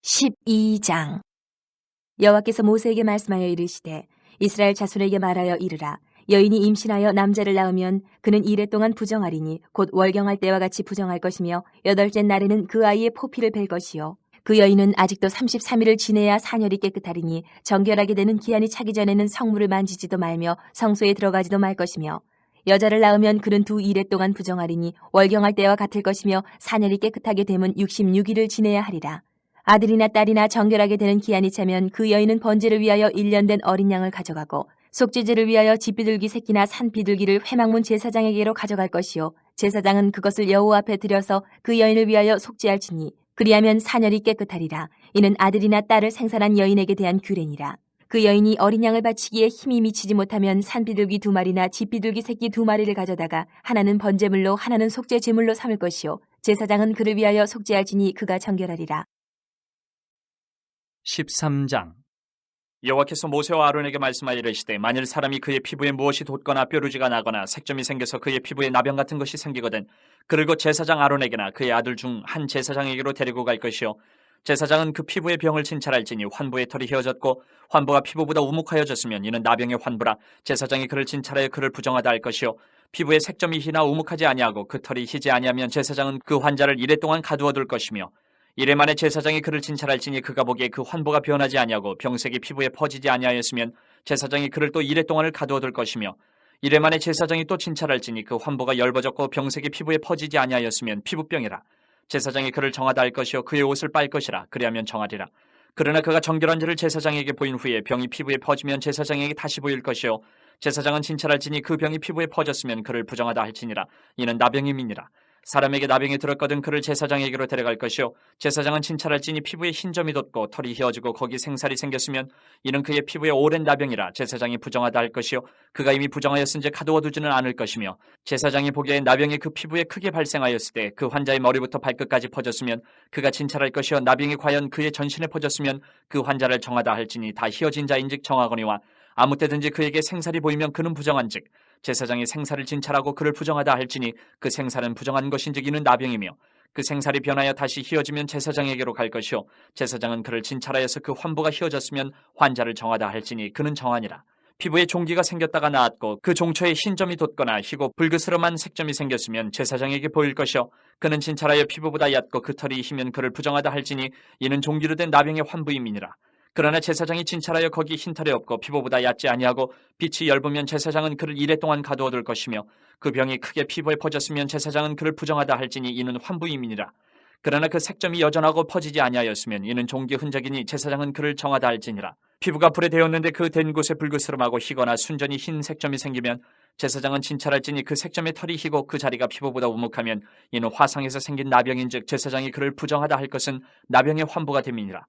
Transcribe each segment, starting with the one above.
12장. 여호와께서 모세에게 말씀하여 이르시되 이스라엘 자손에게 말하여 이르라. 여인이 임신하여 남자를 낳으면 그는 이레 동안 부정하리니 곧 월경할 때와 같이 부정할 것이며 8째 날에는 그 아이의 포피를 벨 것이요 그 여인은 아직도 33일을 지내야 사녀리 깨끗하리니 정결하게 되는 기한이 차기 전에는 성물을 만지지도 말며 성소에 들어가지도 말 것이며 여자를 낳으면 그는 2이레 동안 부정하리니 월경할 때와 같을 것이며 사녀리 깨끗하게 되면 66일을 지내야 하리라. 아들이나 딸이나 정결하게 되는 기한이 차면 그 여인은 번제를 위하여 1년 된 어린 양을 가져가고 속죄제를 위하여 집비둘기 새끼나 산비둘기를 회막문 제사장에게로 가져갈 것이요 제사장은 그것을 여호와 앞에 들여서 그 여인을 위하여 속죄할지니 그리하면 사녀리 깨끗하리라. 이는 아들이나 딸을 생산한 여인에게 대한 규례니라. 그 여인이 어린 양을 바치기에 힘이 미치지 못하면 산비둘기 2마리나 집비둘기 새끼 2마리를 가져다가 하나는 번제물로 하나는 속죄 제물로 삼을 것이요 제사장은 그를 위하여 속죄할지니 그가 정결하리라. 13장. 여호와께서 모세와 아론에게 말씀하여 이르시되 만일 사람이 그의 피부에 무엇이 돋거나 뾰루지가 나거나 색점이 생겨서 그의 피부에 나병 같은 것이 생기거든 그를 곧 제사장 아론에게나 그의 아들 중 한 제사장에게로 데리고 갈 것이요 제사장은 그 피부의 병을 진찰할지니 환부의 털이 휘어졌고 환부가 피부보다 우묵하여졌으면 이는 나병의 환부라. 제사장이 그를 진찰하여 그를 부정하다 할 것이요 피부에 색점이 희나 우묵하지 아니하고 그 털이 희지 아니하면 제사장은 그 환자를 이레 동안 가두어 둘 것이며 이래 만에 제사장이 그를 진찰할지니 그가 보기에 그 환부가 변하지 아니하고 병색이 피부에 퍼지지 아니하였으면 제사장이 그를 또 이레 동안을 가두어 둘 것이며 이래 만에 제사장이 또 진찰할지니 그 환부가 엷어졌고 병색이 피부에 퍼지지 아니하였으면 피부병이라. 제사장이 그를 정하다 할 것이요 그의 옷을 빨 것이라. 그리하면 정하리라. 그러나 그가 정결한지를 제사장에게 보인 후에 병이 피부에 퍼지면 제사장에게 다시 보일 것이요 제사장은 진찰할지니 그 병이 피부에 퍼졌으면 그를 부정하다 할지니라. 이는 나병임이니라. 사람에게 나병이 들었거든 그를 제사장에게로 데려갈 것이요 제사장은 진찰할지니 피부에 흰점이 돋고 털이 휘어지고 거기 생살이 생겼으면 이는 그의 피부에 오랜 나병이라. 제사장이 부정하다 할 것이요 그가 이미 부정하였은지 가두어 두지는 않을 것이며 제사장이 보기에 나병이 그 피부에 크게 발생하였을 때 그 환자의 머리부터 발끝까지 퍼졌으면 그가 진찰할 것이요 나병이 과연 그의 전신에 퍼졌으면 그 환자를 정하다 할지니 다 휘어진 자인즉 정하거니와 아무 때든지 그에게 생살이 보이면 그는 부정한즉 제사장이 생살을 진찰하고 그를 부정하다 할지니 그 생살은 부정한 것인즉 이는 나병이며 그 생살이 변하여 다시 휘어지면 제사장에게로 갈 것이요 제사장은 그를 진찰하여서 그 환부가 휘어졌으면 환자를 정하다 할지니 그는 정하니라. 피부에 종기가 생겼다가 나았고 그 종초에 흰점이 돋거나 희고 붉으스름한 색점이 생겼으면 제사장에게 보일 것이요 그는 진찰하여 피부보다 얕고 그 털이 희면 그를 부정하다 할지니 이는 종기로 된 나병의 환부임이니라. 그러나 제사장이 진찰하여 거기 흰털이 없고 피부보다 얕지 아니하고 빛이 엷으면 제사장은 그를 이레 동안 가두어 둘 것이며 그 병이 크게 피부에 퍼졌으면 제사장은 그를 부정하다 할지니 이는 환부임이니라. 그러나 그 색점이 여전하고 퍼지지 아니하였으면 이는 종기 흔적이니 제사장은 그를 정하다 할지니라. 피부가 불에 데었는데 그 된 곳에 붉으스름하고 희거나 순전히 흰 색점이 생기면 제사장은 진찰할지니 그 색점의 털이 희고 그 자리가 피부보다 우묵하면 이는 화상에서 생긴 나병인즉 제사장이 그를 부정하다 할 것은 나병의 환부가 됨이니라.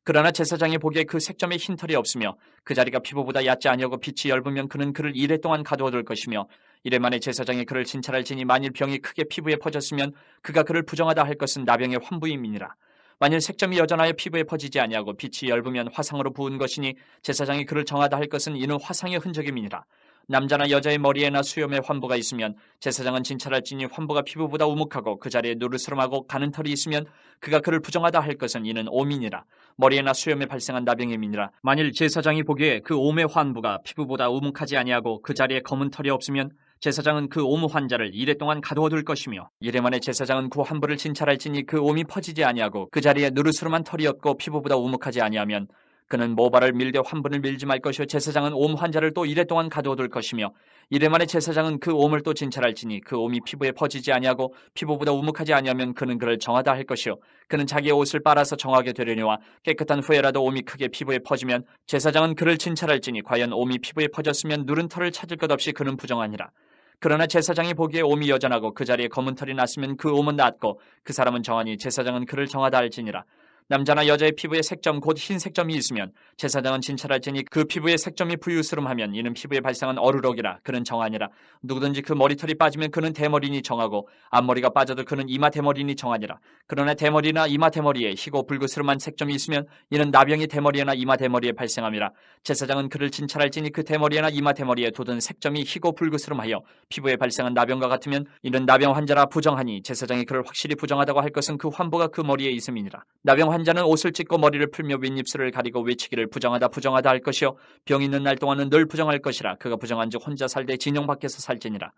그러나 제사장이 보기에 그 색점에 흰털이 없으며 그 자리가 피부보다 얕지 아니하고 빛이 엷으면 그는 그를 이레 동안 가두어 둘 것이며 이래 만에 제사장이 그를 진찰할지니 만일 병이 크게 피부에 퍼졌으면 그가 그를 부정하다 할 것은 나병의 환부임이니라. 만일 색점이 여전하여 피부에 퍼지지 아니하고 빛이 엷으면 화상으로 부은 것이니 제사장이 그를 정하다 할 것은 이는 화상의 흔적임이니라. 남자나 여자의 머리에나 수염에 환부가 있으면 제사장은 진찰할지니 환부가 피부보다 우묵하고 그 자리에 누르스름하고 가는 털이 있으면 그가 그를 부정하다 할 것은 이는 오민이라. 머리에나 수염에 발생한 나병임이니라. 만일 제사장이 보기에 그 옴의 환부가 피부보다 우묵하지 아니하고 그 자리에 검은 털이 없으면 제사장은 그 옴 환자를 이레 동안 가두어 둘 것이며 이래 만에 제사장은 그 환부를 진찰할지니 그 옴이 퍼지지 아니하고 그 자리에 누르스름한 털이 없고 피부보다 우묵하지 아니하면 그는 모발을 밀되 환부를 밀지 말 것이요 제사장은 옴 환자를 또 이레 동안 가두어 둘 것이며 이래 만에 제사장은 그 옴을 또 진찰할지니 그 옴이 피부에 퍼지지 아니하고 피부보다 우묵하지 아니하면 그는 그를 정하다 할 것이요 그는 자기의 옷을 빨아서 정하게 되려니와 깨끗한 후에라도 옴이 크게 피부에 퍼지면 제사장은 그를 진찰할지니 과연 옴이 피부에 퍼졌으면 누른 털을 찾을 것 없이 그는 부정하니라. 그러나 제사장이 보기에 옴이 여전하고 그 자리에 검은 털이 났으면 그 옴은 낫고 그 사람은 정하니 제사장은 그를 정하다 할지니라. 남자나 여자의 피부에 색점 곧 흰 색점이 있으면 제사장은 진찰할지니 그 피부에 색점이 부유스름하면 이는 피부에 발생한 어루럭이라. 그는 정하니라. 누구든지 그 머리털이 빠지면 그는 대머리니 정하고 앞머리가 빠져도 그는 이마 대머리니 정하니라. 그러나 대머리나 이마 대머리에 희고 붉으스름한 색점이 있으면 이는 나병이 대머리나 이마 대머리에 발생함이라. 제사장은 그를 진찰할지니 그 대머리나 이마 대머리에 돋은 색점이 희고 붉으스름하여 피부에 발생한 나병과 같으면 이는 나병 환자라 부정하니 제사장이 그를 확실히 부정하다고 할 것은 그 환부가 그 머리에 있음이니라. 나병 환자 한 자는 옷을 찢고 머리를 풀며 윗입술을 가리고 외치기를 부정하다 부정하다 할 것이요 병 있는 날 동안은 늘 부정할 것이라. 그가 부정한즉 혼자 살되 진영 밖에서 살지니라.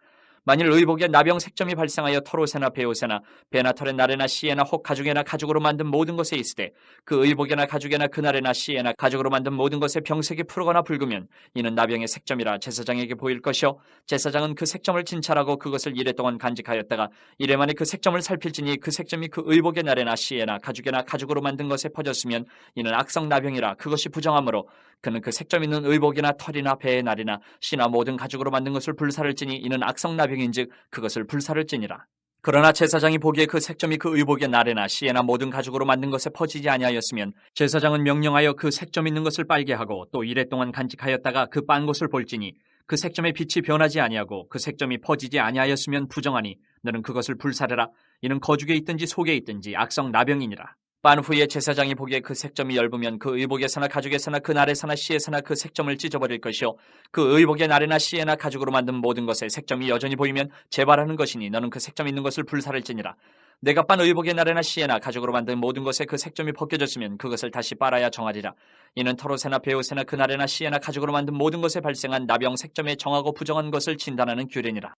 만일 의복에 나병 색점이 발생하여 털옷에나 베옷에나 배나 털에 날에나 씨에나 혹 가죽에나 가죽으로 만든 모든 것에 있으되 그 의복에나 가죽에나 그날에나 씨에나 가죽으로 만든 모든 것에 병색이 푸르거나 붉으면 이는 나병의 색점이라 제사장에게 보일 것이요 제사장은 그 색점을 진찰하고 그것을 이래 동안 간직하였다가 이래 만에 그 색점을 살필지니 그 색점이 그 의복의 날에나 씨에나 가죽에나 가죽으로 만든 것에 퍼졌으면 이는 악성 나병이라. 그것이 부정하므로 그는 그 색점 있는 의복이나 털이나 배의 날이나 씨나 모든 가죽으로 만든 것을 불사를 찌니 이는 악성 나병인즉 그것을 불사를 찌니라. 그러나 제사장이 보기에 그 색점이 그 의복의 날에나 씨에나 모든 가죽으로 만든 것에 퍼지지 아니하였으면 제사장은 명령하여 그 색점 있는 것을 빨게 하고 또 이래 동안 간직하였다가 그 빤 것을 볼지니 그 색점의 빛이 변하지 아니하고 그 색점이 퍼지지 아니하였으면 부정하니 너는 그것을 불사르라. 이는 거죽에 있든지 속에 있든지 악성 나병이니라. 빤 후에 제사장이 보기에 그 색점이 엷으면 그 의복에서나 가죽에서나 그 날에서나 씨에서나 그 색점을 찢어버릴 것이요 그 의복의 날에나 씨에나 가죽으로 만든 모든 것에 색점이 여전히 보이면 재발하는 것이니 너는 그 색점 있는 것을 불사를지니라. 내가 빤 의복의 날에나 씨에나 가죽으로 만든 모든 것에 그 색점이 벗겨졌으면 그것을 다시 빨아야 정하리라. 이는 털옷에나 베옷에나 그 날에나 씨에나 가죽으로 만든 모든 것에 발생한 나병 색점에 정하고 부정한 것을 진단하는 규례니라.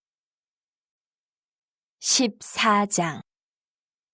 14장.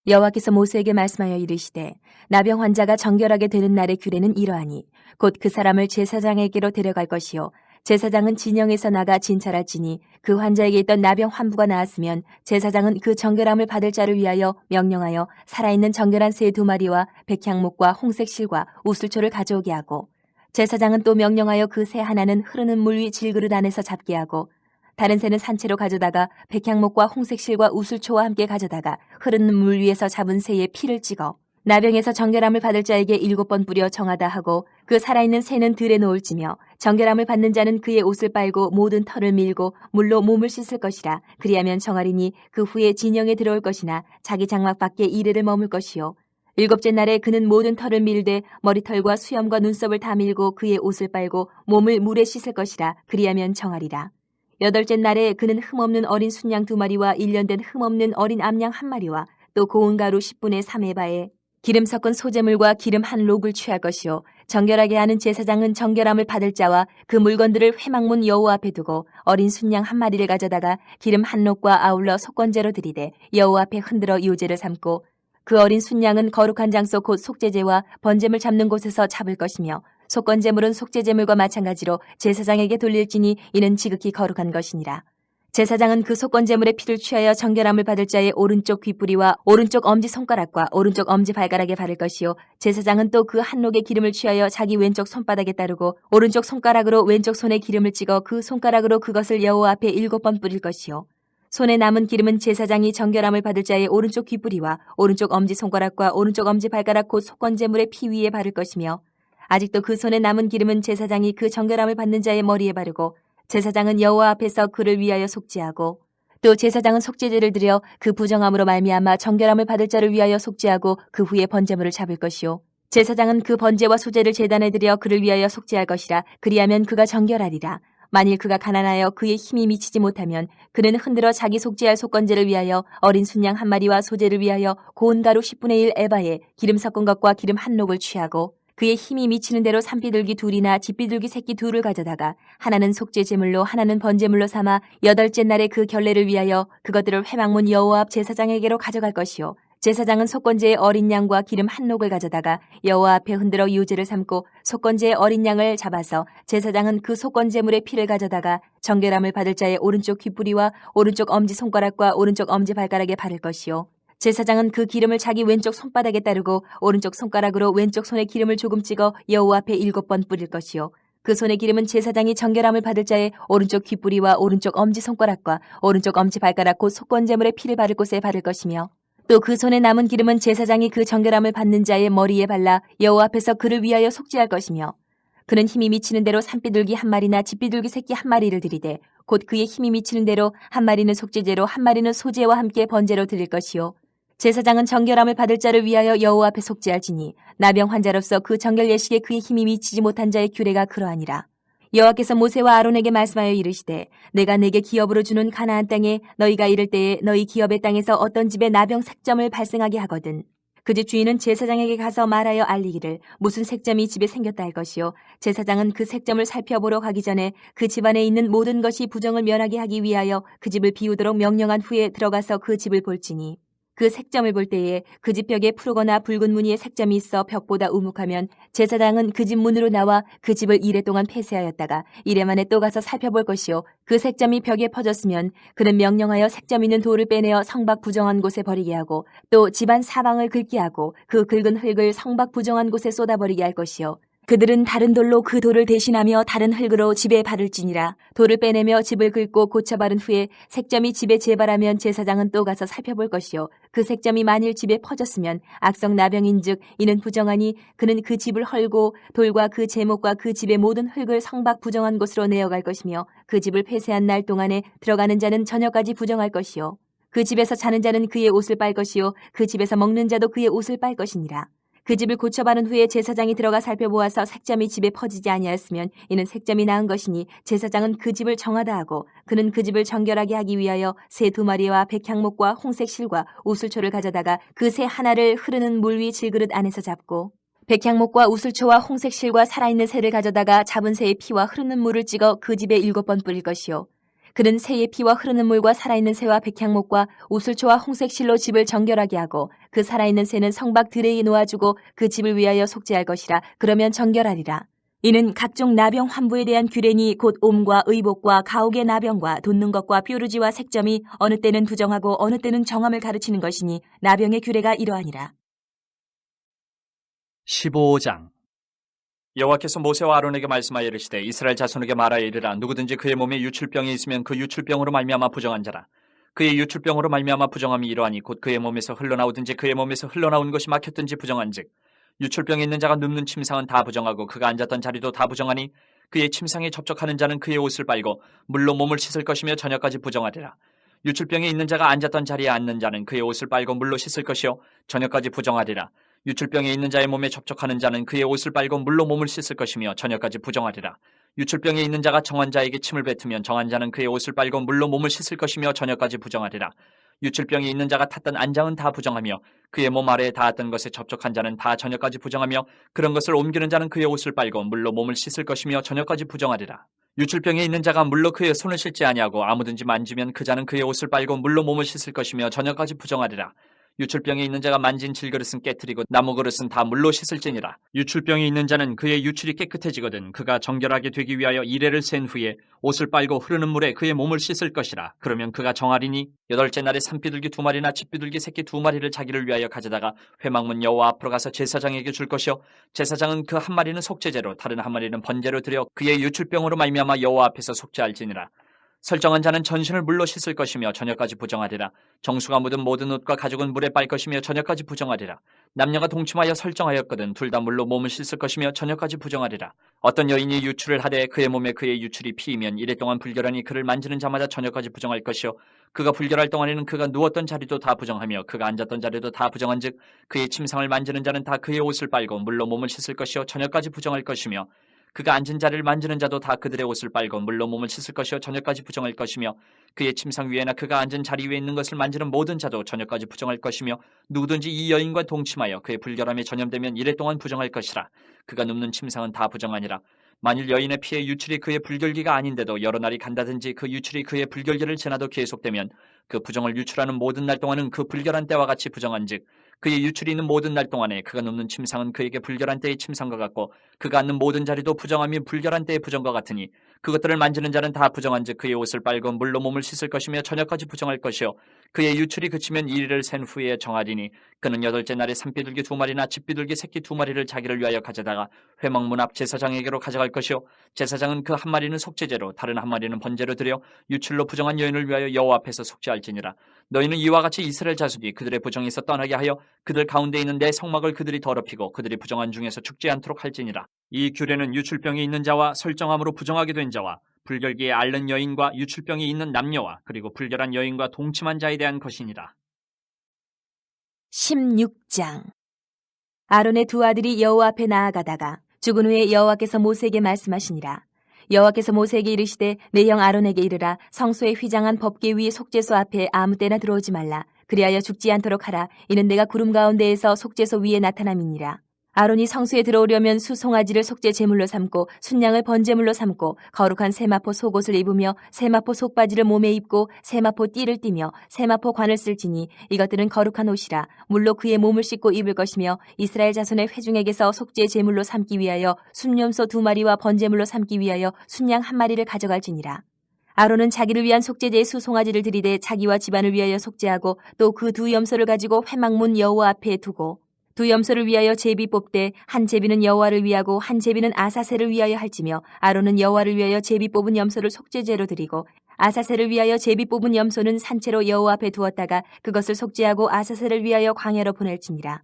여호와께서 모세에게 말씀하여 이르시되 나병 환자가 정결하게 되는 날의 규례는 이러하니 곧 그 사람을 제사장에게로 데려갈 것이요 제사장은 진영에서 나가 진찰할지니 그 환자에게 있던 나병 환부가 나았으면 제사장은 그 정결함을 받을 자를 위하여 명령하여 살아있는 정결한 새 2마리와 백향목과 홍색 실과 우슬초를 가져오게 하고 제사장은 또 명령하여 그 새 하나는 흐르는 물 위 질그릇 안에서 잡게 하고 다른 새는 산채로 가져다가 백향목과 홍색 실과 우슬초와 함께 가져다가 흐르는 물 위에서 잡은 새의 피를 찍어 나병에서 정결함을 받을 자에게 7번 뿌려 정하다 하고 그 살아있는 새는 들에 놓을지며 정결함을 받는 자는 그의 옷을 빨고 모든 털을 밀고 물로 몸을 씻을 것이라. 그리하면 정하리니 그 후에 진영에 들어올 것이나 자기 장막 밖에 이래를 머물 것이요 7째 날에 그는 모든 털을 밀되 머리털과 수염과 눈썹을 다 밀고 그의 옷을 빨고 몸을 물에 씻을 것이라. 그리하면 정하리라. 8째 날에 그는 흠없는 어린 순양 2마리와 1년 된 흠없는 어린 암양 1마리와 또 고운 가루 10분의 3에바에 기름 섞은 소재물과 기름 한 록을 취할 것이요 정결하게 하는 제사장은 정결함을 받을 자와 그 물건들을 회막문 여호와 앞에 두고 어린 순양 1마리를 가져다가 기름 한 록과 아울러 속건제로 드리되 여호와 앞에 흔들어 요제를 삼고 그 어린 순양은 거룩한 장소 곧 속죄제와 번제물 잡는 곳에서 잡을 것이며 속건제물은 속죄제물과 마찬가지로 제사장에게 돌릴지니 이는 지극히 거룩한 것이니라. 제사장은 그 속건제물의 피를 취하여 정결함을 받을 자의 오른쪽 귓뿌리와 오른쪽 엄지손가락과 오른쪽 엄지발가락에 바를 것이요 제사장은 또 그 한록의 기름을 취하여 자기 왼쪽 손바닥에 따르고 오른쪽 손가락으로 왼쪽 손에 기름을 찍어 그 손가락으로 그것을 여호와 앞에 7번 뿌릴 것이요 손에 남은 기름은 제사장이 정결함을 받을 자의 오른쪽 귓뿌리와 오른쪽 엄지손가락과 오른쪽 엄지발가락 곧 속건제물의 피 위에 바를 것이며 아직도 그 손에 남은 기름은 제사장이 그 정결함을 받는 자의 머리에 바르고 제사장은 여호와 앞에서 그를 위하여 속죄하고 또 제사장은 속죄제를 드려 그 부정함으로 말미암아 정결함을 받을 자를 위하여 속죄하고 그 후에 번제물을 잡을 것이요 제사장은 그 번제와 소제를 제단에 드려 그를 위하여 속죄할 것이라. 그리하면 그가 정결하리라. 만일 그가 가난하여 그의 힘이 미치지 못하면 그는 흔들어 자기 속죄할 속건제를 위하여 어린 순양 1마리와 소제를 위하여 고운 가루 10분의 1 에바에 기름 섞은 것과 기름 한 록을 취하고 그의 힘이 미치는 대로 산비둘기 2이나 집비둘기 새끼 2를 가져다가 하나는 속죄제물로 하나는 번제물로 삼아 8째 날에 그 결례를 위하여 그것들을 회막문 여호와 앞 제사장에게로 가져갈 것이요 제사장은 속건제의 어린 양과 기름 한 록을 가져다가 여호와 앞에 흔들어 유제를 삼고 속건제의 어린 양을 잡아서 제사장은 그 속건제물의 피를 가져다가 정결함을 받을 자의 오른쪽 귓뿌리와 오른쪽 엄지손가락과 오른쪽 엄지발가락에 바를 것이요 제사장은 그 기름을 자기 왼쪽 손바닥에 따르고 오른쪽 손가락으로 왼쪽 손에 기름을 조금 찍어 여호와 앞에 7번 뿌릴 것이요 그 손의 기름은 제사장이 정결함을 받을 자의 오른쪽 귓뿌리와 오른쪽 엄지손가락과 오른쪽 엄지발가락 곧 속건제물의 피를 바를 곳에 바를 것이며 또 그 손에 남은 기름은 제사장이 그 정결함을 받는 자의 머리에 발라 여호와 앞에서 그를 위하여 속죄할 것이며 그는 힘이 미치는 대로 산비둘기 1마리나 집비둘기 새끼 1마리를 드리되 곧 그의 힘이 미치는 대로 1마리는 속죄제로 1마리는 소제와 함께 번제로 드릴 것이요 제사장은 정결함을 받을 자를 위하여 여호와 앞에 속죄할지니 나병 환자로서 그 정결 예식에 그의 힘이 미치지 못한 자의 규례가 그러하니라. 여호와께서 모세와 아론에게 말씀하여 이르시되 내가 내게 기업으로 주는 가나안 땅에 너희가 이를 때에 너희 기업의 땅에서 어떤 집에 나병 색점을 발생하게 하거든 그 집 주인은 제사장에게 가서 말하여 알리기를 무슨 색점이 집에 생겼다 할 것이요. 제사장은 그 색점을 살펴보러 가기 전에 그 집안에 있는 모든 것이 부정을 면하게 하기 위하여 그 집을 비우도록 명령한 후에 들어가서 그 집을 볼지니 그 색점을 볼 때에 그 집 벽에 푸르거나 붉은 무늬의 색점이 있어 벽보다 우묵하면 제사장은 그 집 문으로 나와 그 집을 이래 동안 폐쇄하였다가 이래 만에 또 가서 살펴볼 것이요. 그 색점이 벽에 퍼졌으면 그는 명령하여 색점 있는 돌을 빼내어 성밖 부정한 곳에 버리게 하고 또 집안 사방을 긁게 하고 그 긁은 흙을 성밖 부정한 곳에 쏟아버리게 할 것이요. 그들은 다른 돌로 그 돌을 대신하며 다른 흙으로 집에 바를지니라. 돌을 빼내며 집을 긁고 고쳐 바른 후에 색점이 집에 재발하면 제사장은 또 가서 살펴볼 것이요. 그 색점이 만일 집에 퍼졌으면 악성 나병인즉 이는 부정하니 그는 그 집을 헐고 돌과 그 제목과 그 집의 모든 흙을 성밖 부정한 곳으로 내어갈 것이며 그 집을 폐쇄한 날 동안에 들어가는 자는 저녁까지 부정할 것이요. 그 집에서 자는 자는 그의 옷을 빨 것이요. 그 집에서 먹는 자도 그의 옷을 빨 것이니라. 그 집을 고쳐바른 후에 제사장이 들어가 살펴보아서 색점이 집에 퍼지지 아니하였으면 이는 색점이 나은 것이니 제사장은 그 집을 정하다 하고 그는 그 집을 정결하게 하기 위하여 새 2마리와 백향목과 홍색 실과 우슬초를 가져다가 그 새 하나를 흐르는 물 위 질그릇 안에서 잡고 백향목과 우슬초와 홍색 실과 살아있는 새를 가져다가 잡은 새의 피와 흐르는 물을 찍어 그 집에 7번 뿌릴 것이요. 그는 새의 피와 흐르는 물과 살아있는 새와 백향목과 우슬초와 홍색실로 집을 정결하게 하고 그 살아있는 새는 성밖 들에게 놓아주고 그 집을 위하여 속죄할 것이라. 그러면 정결하리라. 이는 각종 나병 환부에 대한 규례니 곧 옴과 의복과 가옥의 나병과 돋는 것과 뾰루지와 색점이 어느 때는 부정하고 어느 때는 정함을 가르치는 것이니 나병의 규례가 이러하니라. 15장 여호와께서 모세와 아론에게 말씀하여 이르시되 이스라엘 자손에게 말하여 이르라. 누구든지 그의 몸에 유출병이 있으면 그 유출병으로 말미암아 부정한 자라. 그의 유출병으로 말미암아 부정함이 이러하니 곧 그의 몸에서 흘러나오든지 그의 몸에서 흘러나온 것이 막혔든지 부정한즉 유출병이 있는 자가 눕는 침상은 다 부정하고 그가 앉았던 자리도 다 부정하니 그의 침상에 접촉하는 자는 그의 옷을 빨고 물로 몸을 씻을 것이며 저녁까지 부정하리라. 유출병이 있는 자가 앉았던 자리에 앉는 자는 그의 옷을 빨고 물로 씻을 것이요 저녁까지 부정하리라. 유출병에 있는 자의 몸에 접촉하는 자는 그의 옷을 빨고 물로 몸을 씻을 것이며 저녁까지 부정하리라. 유출병에 있는 자가 정한 자에게 침을 뱉으면 정한 자는 그의 옷을 빨고 물로 몸을 씻을 것이며 저녁까지 부정하리라. 유출병이 있는 자가 탔던 안장은 다 부정하며 그의 몸 아래에 닿았던 것에 접촉한 자는 다 저녁까지 부정하며 그런 것을 옮기는 자는 그의 옷을 빨고 물로 몸을 씻을 것이며 저녁까지 부정하리라. 유출병에 있는 자가 물로 그의 손을 씻지 아니하고 아무든지 만지면 그 자는 그의 옷을 빨고 물로 몸을 씻을 것이며 저녁까지 부정하리라. 유출병에 있는 자가 만진 질그릇은 깨트리고 나무 그릇은 다 물로 씻을지니라. 유출병이 있는 자는 그의 유출이 깨끗해지거든 그가 정결하게 되기 위하여 이레를 센 후에 옷을 빨고 흐르는 물에 그의 몸을 씻을 것이라. 그러면 그가 정하리니 8째 날에 산비둘기 2마리나 집비둘기 새끼 2마리를 자기를 위하여 가져다가 회막문 여호와 앞으로 가서 제사장에게 줄 것이요 제사장은 그 한 마리는 속죄제로 다른 한 마리는 번제로 드려 그의 유출병으로 말미암아 여호와 앞에서 속죄할지니라. 설정한 자는 전신을 물로 씻을 것이며 저녁까지 부정하리라. 정수가 묻은 모든 옷과 가죽은 물에 빨 것이며 저녁까지 부정하리라. 남녀가 동침하여 설정하였거든 둘 다 물로 몸을 씻을 것이며 저녁까지 부정하리라. 어떤 여인이 유출을 하되 그의 몸에 그의 유출이 피이면 이래 동안 불결하니 그를 만지는 자마다 저녁까지 부정할 것이요 그가 불결할 동안에는 그가 누웠던 자리도 다 부정하며 그가 앉았던 자리도 다 부정한즉 그의 침상을 만지는 자는 다 그의 옷을 빨고 물로 몸을 씻을 것이요 저녁까지 부정할 것이며 그가 앉은 자리를 만지는 자도 다 그들의 옷을 빨고 물로 몸을 씻을 것이요 저녁까지 부정할 것이며 그의 침상 위에나 그가 앉은 자리 위에 있는 것을 만지는 모든 자도 저녁까지 부정할 것이며 누구든지 이 여인과 동침하여 그의 불결함에 전염되면 이래 동안 부정할 것이라. 그가 눕는 침상은 다 부정하니라. 만일 여인의 피에 유출이 그의 불결기가 아닌데도 여러 날이 간다든지 그 유출이 그의 불결기를 지나도 계속되면 그 부정을 유출하는 모든 날 동안은 그 불결한 때와 같이 부정한즉 그의 유출이 있는 모든 날 동안에 그가 눕는 침상은 그에게 불결한 때의 침상과 같고 그가 앉는 모든 자리도 부정함이 불결한 때의 부정과 같으니 그것들을 만지는 자는 다 부정한즉 그의 옷을 빨고 물로 몸을 씻을 것이며 저녁까지 부정할 것이요 그의 유출이 그치면 1일을 센 후에 정하리니 그는 8째 날에 산비둘기 2마리나 집비둘기 새끼 2마리를 자기를 위하여 가져다가 회막문 앞 제사장에게로 가져갈 것이요 제사장은 그 한 마리는 속죄제로 다른 한 마리는 번제로 드려 유출로 부정한 여인을 위하여 여호와 앞에서 속죄할지니라. 너희는 이와 같이 이스라엘 자손이 그들의 부정에서 떠나게 하여 그들 가운데 있는 내 성막을 그들이 더럽히고 그들이 부정한 중에서 죽지 않도록 할지니라. 이 규례는 유출병이 있는 자와 설정함으로 부정하게 된 자와 불결기에 앓는 여인과 유출병이 있는 남녀와 그리고 불결한 여인과 동침한 자에 대한 것이니라. 16장 아론의 2 아들이 여호와 앞에 나아가다가 죽은 후에 여호와께서 모세에게 말씀하시니라. 여호와께서 모세에게 이르시되 내 형 아론에게 이르라. 성소에 휘장한 법궤 위 속죄소 앞에 아무 때나 들어오지 말라. 그리하여 죽지 않도록 하라. 이는 내가 구름 가운데에서 속죄소 위에 나타남이니라. 아론이 성소에 들어오려면 수송아지를 속죄 제물로 삼고 순양을 번제물로 삼고 거룩한 세마포 속옷을 입으며 세마포 속바지를 몸에 입고 세마포 띠를 띠며 세마포 관을 쓸지니 이것들은 거룩한 옷이라. 물로 그의 몸을 씻고 입을 것이며 이스라엘 자손의 회중에게서 속죄 제물로 삼기 위하여 순염소 2마리와 번제물로 삼기 위하여 순양 1마리를 가져갈지니라. 아론은 자기를 위한 속죄제의 수송아지를 들이되 자기와 집안을 위하여 속죄하고 또 그 2 염소를 가지고 회막문 여호와 앞에 두고 2 염소를 위하여 제비 뽑되 한 제비는 여호와를 위하고 한 제비는 아사셀을 위하여 할지며 아론은 여호와를 위하여 제비 뽑은 염소를 속죄제로 드리고 아사셀을 위하여 제비 뽑은 염소는 산채로 여호와 앞에 두었다가 그것을 속죄하고 아사셀을 위하여 광야로 보낼지니라.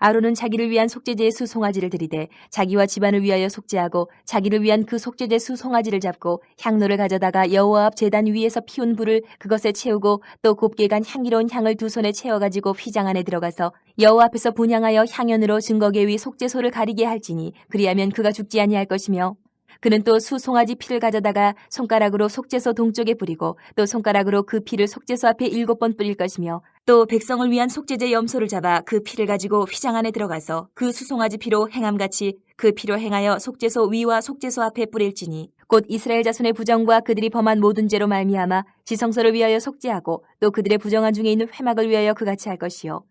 아론은 자기를 위한 속죄제의 수송아지를 들이되 자기와 집안을 위하여 속죄하고 자기를 위한 그 속죄제 수송아지를 잡고 향로를 가져다가 여호와 앞 제단 위에서 피운 불을 그것에 채우고 또 곱게 간 향기로운 향을 2 손에 채워가지고 휘장 안에 들어가서 여호와 앞에서 분향하여 향연으로 증거계 위 속죄소를 가리게 할지니 그리하면 그가 죽지 아니할 것이며 그는 또 수송아지 피를 가져다가 손가락으로 속죄소 동쪽에 뿌리고 또 손가락으로 그 피를 속죄소 앞에 7번 뿌릴 것이며 또 백성을 위한 속죄제 염소를 잡아 그 피를 가지고 휘장 안에 들어가서 그 수송아지 피로 행함같이 그 피로 행하여 속죄소 위와 속죄소 앞에 뿌릴지니 곧 이스라엘 자손의 부정과 그들이 범한 모든 죄로 말미암아 지성소를 위하여 속죄하고 또 그들의 부정한 중에 있는 회막을 위하여 그같이 할 것이요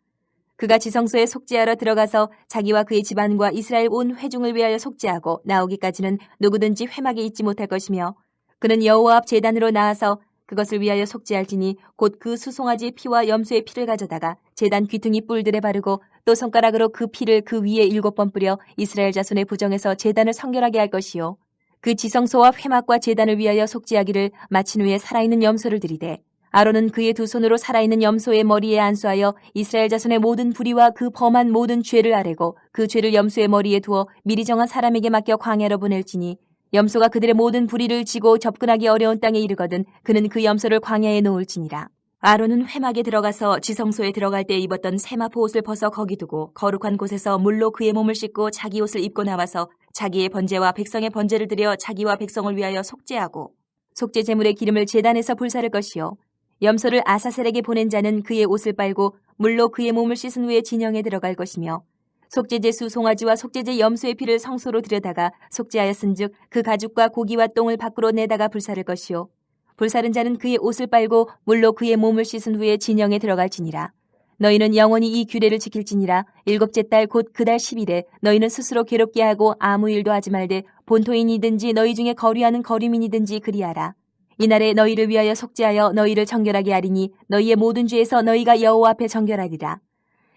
그가 지성소에 속죄하러 들어가서 자기와 그의 집안과 이스라엘 온 회중을 위하여 속죄하고 나오기까지는 누구든지 회막에 있지 못할 것이며 그는 여호와 앞 제단으로 나아서 그것을 위하여 속죄할지니 곧 그 수송아지의 피와 염소의 피를 가져다가 제단 귀퉁이 뿔들에 바르고 또 손가락으로 그 피를 그 위에 7번 뿌려 이스라엘 자손의 부정에서 제단을 성결하게 할 것이요 그 지성소와 회막과 제단을 위하여 속죄하기를 마친 후에 살아있는 염소를 들이되 아론은 그의 2 손으로 살아있는 염소의 머리에 안수하여 이스라엘 자손의 모든 불의와 그 범한 모든 죄를 아뢰고 그 죄를 염소의 머리에 두어 미리 정한 사람에게 맡겨 광야로 보낼지니 염소가 그들의 모든 불의를 지고 접근하기 어려운 땅에 이르거든 그는 그 염소를 광야에 놓을지니라. 아론은 회막에 들어가서 지성소에 들어갈 때 입었던 세마포 옷을 벗어 거기 두고 거룩한 곳에서 물로 그의 몸을 씻고 자기 옷을 입고 나와서 자기의 번제와 백성의 번제를 드려 자기와 백성을 위하여 속죄하고 속죄 제물의 기름을 제단에서 불사를 것이요 염소를 아사셀에게 보낸 자는 그의 옷을 빨고 물로 그의 몸을 씻은 후에 진영에 들어갈 것이며 속죄제 수송아지와 속죄제 염소의 피를 성소로 들여다가 속죄하였은즉 그 가죽과 고기와 똥을 밖으로 내다가 불사를 것이요 불사른 자는 그의 옷을 빨고 물로 그의 몸을 씻은 후에 진영에 들어갈지니라. 너희는 영원히 이 규례를 지킬지니라. 7째 달 곧 그 달 10일에 너희는 스스로 괴롭게 하고 아무 일도 하지 말되 본토인이든지 너희 중에 거류하는 거류민이든지 그리하라. 이날에 너희를 위하여 속죄하여 너희를 정결하게 하리니 너희의 모든 죄에서 너희가 여호와 앞에 정결하리라.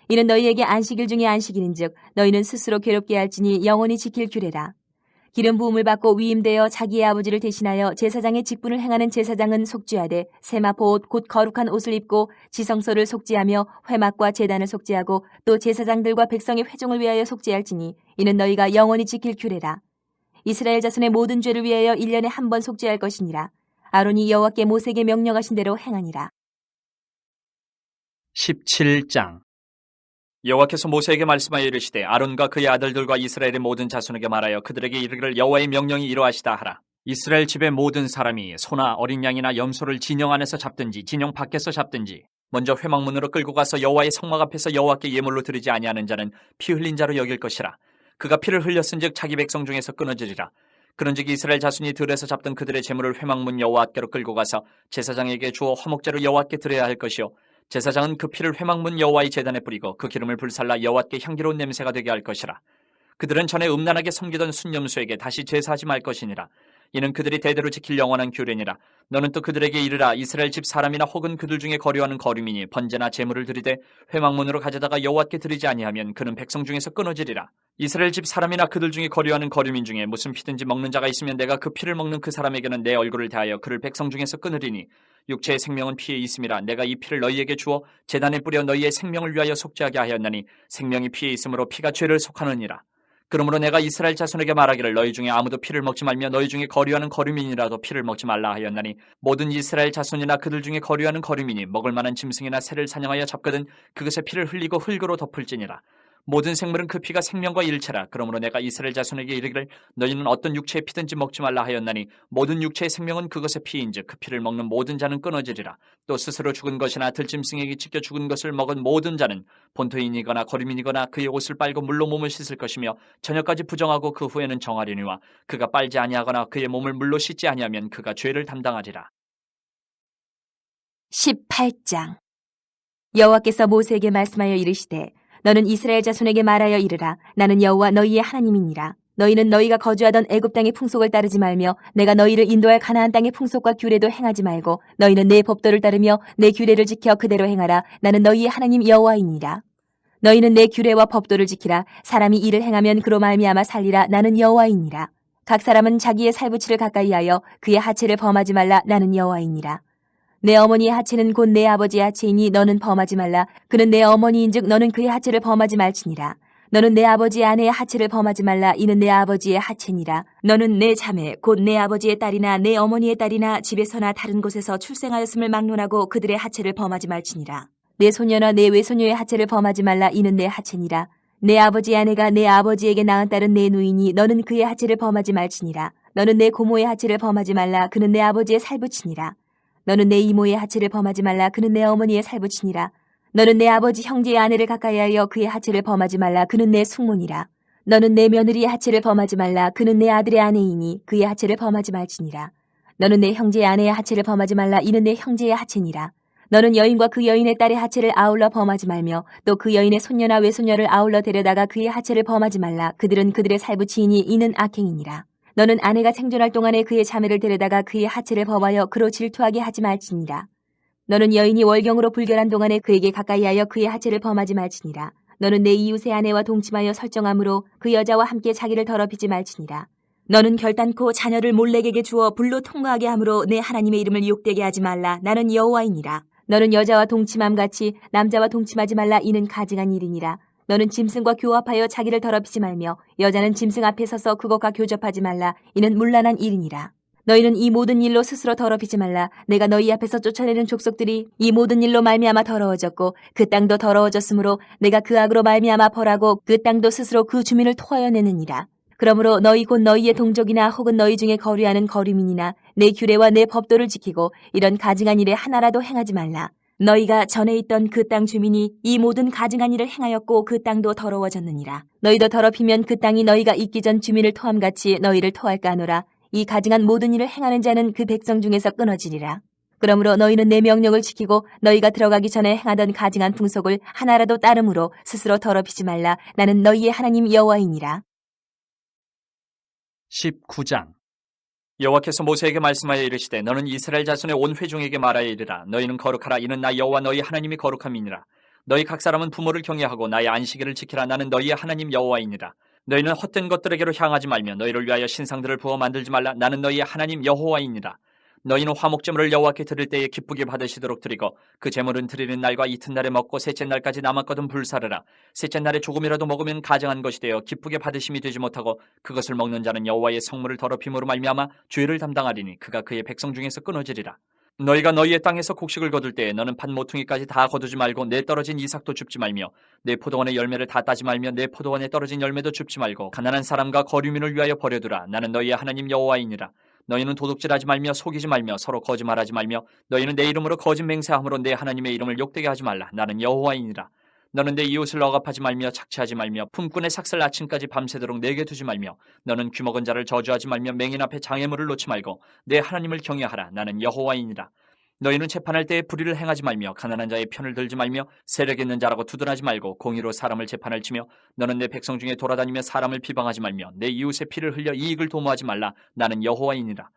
이는 너희에게 안식일 중에 안식일인즉 너희는 스스로 괴롭게 할지니 영원히 지킬 규례라. 기름 부음을 받고 위임되어 자기의 아버지를 대신하여 제사장의 직분을 행하는 제사장은 속죄하되 세마포 옷 곧 거룩한 옷을 입고 지성소를 속죄하며 회막과 제단을 속죄하고 또 제사장들과 백성의 회중을 위하여 속죄할지니 이는 너희가 영원히 지킬 규례라. 이스라엘 자손의 모든 죄를 위하여 1년에 한 번 속죄할 것이니라. 아론이 여호와께 모세에게 명령하신 대로 행하니라. 17장 여호와께서 모세에게 말씀하여 이르시되 아론과 그의 아들들과 이스라엘의 모든 자손에게 말하여 그들에게 이르기를 여호와의 명령이 이러하시다 하라. 이스라엘 집의 모든 사람이 소나 어린 양이나 염소를 진영 안에서 잡든지 진영 밖에서 잡든지 먼저 회막문으로 끌고 가서 여호와의 성막 앞에서 여호와께 예물로 드리지 아니하는 자는 피 흘린 자로 여길 것이라. 그가 피를 흘렸은즉 자기 백성 중에서 끊어지리라. 그런즉 이스라엘 자손이 들에서 잡던 그들의 제물을 회막문 여호와께로 끌고 가서 제사장에게 주어 화목제로 여호와께 드려야 할 것이요 제사장은 그 피를 회막문 여호와의 제단에 뿌리고 그 기름을 불살라 여호와께 향기로운 냄새가 되게 할 것이라. 그들은 전에 음란하게 섬기던 순념수에게 다시 제사하지 말 것이니라. 이는 그들이 대대로 지킬 영원한 규례니라. 너는 또 그들에게 이르라. 이스라엘 집 사람이나 혹은 그들 중에 거류하는 거류민이 번제나 제물을 드리되 회막문으로 가져다가 여호와께 드리지 아니하면 그는 백성 중에서 끊어지리라. 이스라엘 집 사람이나 그들 중에 거류하는 거류민 중에 무슨 피든지 먹는 자가 있으면 내가 그 피를 먹는 그 사람에게는 내 얼굴을 대하여 그를 백성 중에서 끊으리니 육체의 생명은 피에 있음이라. 내가 이 피를 너희에게 주어 제단에 뿌려 너희의 생명을 위하여 속죄하게 하였나니 생명이 피에 있으므로 피가 죄를 속하느니라. 그러므로 내가 이스라엘 자손에게 말하기를 너희 중에 아무도 피를 먹지 말며 너희 중에 거류하는 거류민이라도 피를 먹지 말라 하였나니 모든 이스라엘 자손이나 그들 중에 거류하는 거류민이 먹을 만한 짐승이나 새를 사냥하여 잡거든 그것의 피를 흘리고 흙으로 덮을지니라. 모든 생물은 그 피가 생명과 일체라. 그러므로 내가 이스라엘 자손에게 이르기를 너희는 어떤 육체의 피든지 먹지 말라 하였나니 모든 육체의 생명은 그것의 피인즉 그 피를 먹는 모든 자는 끊어지리라. 또 스스로 죽은 것이나 들짐승에게 찢겨 죽은 것을 먹은 모든 자는 본토인이거나 거류민이거나 그의 옷을 빨고 물로 몸을 씻을 것이며 저녁까지 부정하고 그 후에는 정하려니와 그가 빨지 아니하거나 그의 몸을 물로 씻지 아니하면 그가 죄를 담당하리라. 18장. 여호와께서 모세에게 말씀하여 이르시되 너는 이스라엘 자손에게 말하여 이르라. 나는 여호와 너희의 하나님이니라. 너희는 너희가 거주하던 애굽 땅의 풍속을 따르지 말며 내가 너희를 인도할 가나안 땅의 풍속과 규례도 행하지 말고 너희는 내 법도를 따르며 내 규례를 지켜 그대로 행하라. 나는 너희의 하나님 여호와이니라. 너희는 내 규례와 법도를 지키라. 사람이 이를 행하면 그로 말미암아 살리라. 나는 여호와이니라. 각 사람은 자기의 살부치를 가까이하여 그의 하체를 범하지 말라. 나는 여호와이니라. 내 어머니의 하체는 곧 내 아버지의 하체이니 너는 범하지 말라. 그는 내 어머니인즉 너는 그의 하체를 범하지 말지니라. 너는 내 아버지의 아내의 하체를 범하지 말라. 이는 내 아버지의 하체니라. 너는 내 자매 곧 내 아버지의 딸이나 내 어머니의 딸이나 집에서나 다른 곳에서 출생하였음을 막론하고 그들의 하체를 범하지 말지니라. 내 소녀나 내 외소녀의 하체를 범하지 말라. 이는 내 하체니라. 내 아버지의 아내가 내 아버지에게 낳은 딸은 내 누이니 너는 그의 하체를 범하지 말지니라. 너는 내 고모의 하체를 범하지 말라. 그는 내 아버지의 살부치니라. 너는 내 이모의 하체를 범하지 말라. 그는 내 어머니의 살부치니라. 너는 내 아버지 형제의 아내를 가까이하여 그의 하체를 범하지 말라. 그는 내 숙모니라. 너는 내 며느리의 하체를 범하지 말라. 그는 내 아들의 아내이니 그의 하체를 범하지 말지니라. 너는 내 형제의 아내의 하체를 범하지 말라. 이는 내 형제의 하체니라. 너는 여인과 그 여인의 딸의 하체를 아울러 범하지 말며 또 그 여인의 손녀나 외손녀를 아울러 데려다가 그의 하체를 범하지 말라. 그들은 그들의 살부치이니 이는 악행이니라. 너는 아내가 생존할 동안에 그의 자매를 데려다가 그의 하체를 범하여 그로 질투하게 하지 말지니라. 너는 여인이 월경으로 불결한 동안에 그에게 가까이하여 그의 하체를 범하지 말지니라. 너는 내 이웃의 아내와 동침하여 설정함으로 그 여자와 함께 자기를 더럽히지 말지니라. 너는 결단코 자녀를 몰렉에게 주어 불로 통과하게 함으로 내 하나님의 이름을 욕되게 하지 말라. 나는 여호와이니라. 너는 여자와 동침함같이 남자와 동침하지 말라. 이는 가증한 일이니라. 너는 짐승과 교합하여 자기를 더럽히지 말며 여자는 짐승 앞에 서서 그것과 교접하지 말라. 이는 문란한 일이니라. 너희는 이 모든 일로 스스로 더럽히지 말라. 내가 너희 앞에서 쫓아내는 족속들이 이 모든 일로 말미암아 더러워졌고 그 땅도 더러워졌으므로 내가 그 악으로 말미암아 벌하고 그 땅도 스스로 그 주민을 토하여 내느니라. 그러므로 너희 곧 너희의 동족이나 혹은 너희 중에 거류하는 거류민이나 내 규례와 내 법도를 지키고 이런 가증한 일에 하나라도 행하지 말라. 너희가 전에 있던 그 땅 주민이 이 모든 가증한 일을 행하였고 그 땅도 더러워졌느니라. 너희도 더럽히면 그 땅이 너희가 있기 전 주민을 토함같이 너희를 토할까 하노라. 이 가증한 모든 일을 행하는 자는 그 백성 중에서 끊어지리라. 그러므로 너희는 내 명령을 지키고 너희가 들어가기 전에 행하던 가증한 풍속을 하나라도 따름으로 스스로 더럽히지 말라. 나는 너희의 하나님 여호와이니라. 19장. 여호와께서 모세에게 말씀하여 이르시되 너는 이스라엘 자손의 온 회중에게 말하여 이르라. 너희는 거룩하라. 이는 나 여호와 너희 하나님이 거룩함이니라. 너희 각 사람은 부모를 경외하고 나의 안식일을 지키라. 나는 너희의 하나님 여호와이니라. 너희는 헛된 것들에게로 향하지 말며 너희를 위하여 신상들을 부어 만들지 말라. 나는 너희의 하나님 여호와이니라. 너희는 화목제물을 여호와께 드릴 때에 기쁘게 받으시도록 드리고 그 제물은 드리는 날과 이튿날에 먹고 셋째 날까지 남았거든 불사르라. 셋째 날에 조금이라도 먹으면 가증한 것이 되어 기쁘게 받으심이 되지 못하고 그것을 먹는 자는 여호와의 성물을 더럽힘으로 말미암아 죄를 담당하리니 그가 그의 백성 중에서 끊어지리라. 너희가 너희의 땅에서 곡식을 거둘 때에 너는 밭 모퉁이까지 다 거두지 말고 내 떨어진 이삭도 줍지 말며 내 포도원의 열매를 다 따지 말며 내 포도원에 떨어진 열매도 줍지 말고 가난한 사람과 거류민을 위하여 버려두라. 나는 너희의 하나님 여호와이니라. 너희는 도둑질하지 말며 속이지 말며 서로 거짓말하지 말며 너희는 내 이름으로 거짓 맹세함으로 내 하나님의 이름을 욕되게 하지 말라. 나는 여호와이니라. 너는 내 이웃을 억압하지 말며 착취하지 말며 품꾼의 삭슬 아침까지 밤새도록 내게 두지 말며 너는 귀먹은 자를 저주하지 말며 맹인 앞에 장애물을 놓지 말고 내 하나님을 경외하라. 나는 여호와이니라. 너희는 재판할 때에 불의를 행하지 말며 가난한 자의 편을 들지 말며 세력 있는 자라고 두둔하지 말고 공의로 사람을 재판을 치며 너는 내 백성 중에 돌아다니며 사람을 비방하지 말며 내 이웃의 피를 흘려 이익을 도모하지 말라. 나는 여호와이니라.